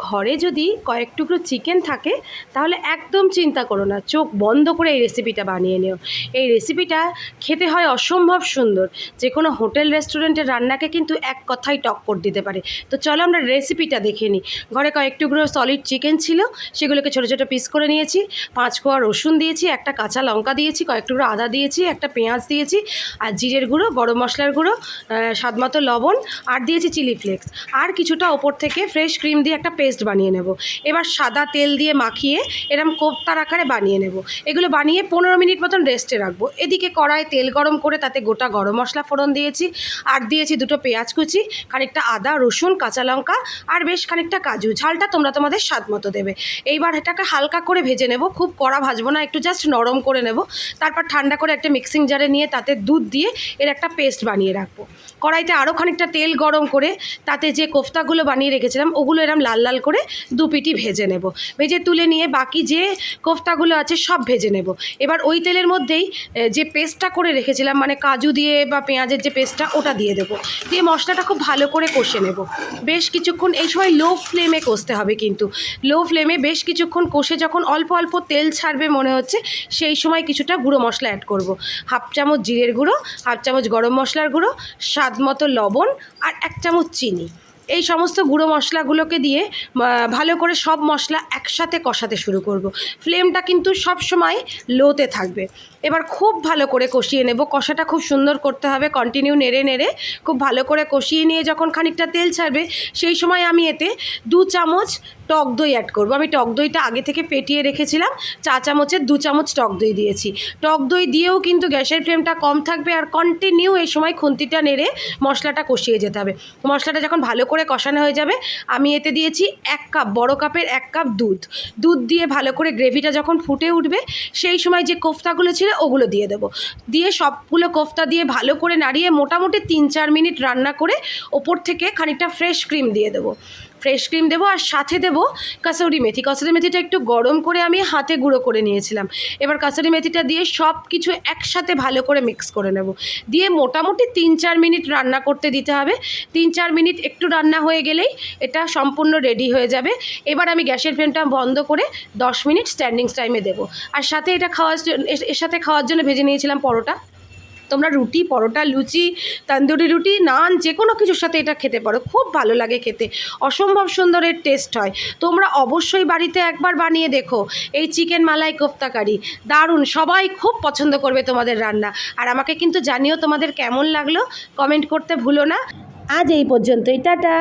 ঘরে যদি কয়েক টুকরো চিকেন থাকে তাহলে একদম চিন্তা করো না, চোখ বন্ধ করে এই রেসিপিটা বানিয়ে নিও। এই রেসিপিটা খেতে হয় অসম্ভব সুন্দর, যে কোনো হোটেল রেস্টুরেন্টের রান্নাকে কিন্তু এক কথায় টক্কর দিতে পারে। তো চলো আমরা রেসিপিটা দেখে নিই। ঘরে কয়েক টুকরো সলিড চিকেন ছিল, সেগুলোকে ছোটো ছোটো পিস করে নিয়েছি। 5 কোয়া রসুন দিয়েছি, একটা কাঁচা লঙ্কা দিয়েছি, কয়েক টুকরো আদা দিয়েছি, একটা পেঁয়াজ দিয়েছি, আর জিরের গুঁড়ো, গরম মশলার গুঁড়ো, স্বাদ মতো লবণ, আর দিয়েছি চিলি ফ্লেক্স, আর কিছুটা ওপর থেকে ফ্রেশ ক্রিম দিয়ে একটা পেস্ট বানিয়ে নেব। এবার সাদা তেল দিয়ে মাখিয়ে এরম কোপ্তার আকারে বানিয়ে নেব। এগুলো বানিয়ে 15 মিনিট মতন রেস্টে রাখবো। এদিকে কড়ায় তেল গরম করে তাতে গোটা গরম মশলা ফোড়ন দিয়েছি, আর দিয়েছি 2টো পেঁয়াজ কুচি, খানিকটা আদা, রসুন, কাঁচা লঙ্কা, আর বেশ খানিকটা কাজু। ঝালটা তোমরা তোমাদের স্বাদ মতো দেবে। এইবার এটাকে হালকা করে ভেজে নেব, খুব কড়া ভাজবো না, একটু জাস্ট নরম করে নেব। তারপর ঠান্ডা করে একটা মিক্সিং জারে নিয়ে তাতে দুধ দিয়ে এর একটা পেস্ট বানিয়ে রাখবো। কড়াইতে আরও খানিকটা তেল গরম করে তাতে যে কোফতাগুলো বানিয়ে রেখেছিলাম ওগুলো এরম লাল লাল করে দুপিটি ভেজে নেব। ভেজে তুলে নিয়ে বাকি যে কোফতাগুলো আছে সব ভেজে নেব। এবার ওই তেলের মধ্যেই যে পেস্টটা করে রেখেছিলাম, মানে কাজু দিয়ে বা পেঁয়াজের যে পেস্টটা, ওটা দিয়ে দেবো। দিয়ে মশলাটা খুব ভালো করে কষে নেব বেশ কিছুক্ষণ। এই সময় লো ফ্লেমে কষতে হবে, কিন্তু লো ফ্লেমে বেশ কিছুক্ষণ কষে যখন অল্প অল্প তেল ছাড়বে মনে হচ্ছে, সেই সময় কিছুটা গুঁড়ো মশলা অ্যাড করব। 1/2 চামচ জিরের গুঁড়ো, 1/2 চামচ গরম মশলার গুঁড়ো, স্বাদ মতো লবণ, আর 1 চামচ চিনি। এই সমস্ত গুঁড়ো মশলাগুলোকে দিয়ে ভালো করে সব মশলা একসাথে কষাতে শুরু করব। ফ্লেমটা কিন্তু সব সময় লোতে থাকবে। এবার খুব ভালো করে কষিয়ে নেব। কষাটা খুব সুন্দর করতে হবে, কন্টিনিউ নেড়ে নেড়ে খুব ভালো করে কষিয়ে নিয়ে যখন খানিকটা তেল ছাড়বে, সেই সময় আমি এতে 2 চামচ টক দই অ্যাড করব। আমি টক দইটা আগে থেকে ফেটিয়ে রেখেছিলাম, 4 চামচের 2 চামচ টক দই দিয়েছি। টক দই দিয়েও কিন্তু গ্যাসের ফ্লেমটা কম থাকবে, আর কন্টিনিউ এই সময় খুন্তিটা নেড়ে মশলাটা কষিয়ে যেতে হবে। মশলাটা যখন ভালো করে কষানো হয়ে যাবে, আমি এতে দিয়েছি 1 কাপ, বড় কাপের 1 কাপ দুধ দিয়ে ভালো করে গ্রেভিটা যখন ফুটে উঠবে, সেই সময় যে কোফতাগুলো ছিল ওগুলো দিয়ে দেবো। দিয়ে সবগুলো কোফতা দিয়ে ভালো করে নাড়িয়ে মোটামুটি 3-4 মিনিট রান্না করে ওপর থেকে খানিকটা ফ্রেশ ক্রিম দিয়ে দেবো। ফ্রেশ ক্রিম দেবো, আর সাথে দেবো কাসুরি মেথি। কাসুরি মেথিটা একটু গরম করে আমি হাতে গুঁড়ো করে নিয়েছিলাম। এবার কাসুরি মেথিটা দিয়ে সব কিছু একসাথে ভালো করে মিক্স করে নেব। দিয়ে মোটামুটি 3-4 মিনিট রান্না করতে দিতে হবে। 3-4 মিনিট একটু রান্না হয়ে গেলেই এটা সম্পূর্ণ রেডি হয়ে যাবে। এবার আমি গ্যাসের ফ্লেমটা বন্ধ করে 10 মিনিট স্ট্যান্ডিং টাইমে দেবো। আর সাথে এটা এর সাথে খাওয়ার জন্য ভেজে নিয়েছিলাম পরোটা। তোমরা রুটি, পরোটা, লুচি, তন্দুরি রুটি, নান, যে কোনো কিছুর সাথে এটা খেতে পারো। খুব ভালো লাগে খেতে, অসম্ভব সুন্দর এর টেস্ট হয়। তোমরা অবশ্যই বাড়িতে একবার বানিয়ে দেখো এই চিকেন মালাই কোফতা কারি। দারুণ, সবাই খুব পছন্দ করবে তোমাদের রান্না। আর আমাকে কিন্তু জানিও তোমাদের কেমন লাগলো, কমেন্ট করতে ভুলো না। আজ এই পর্যন্তই, টাটা।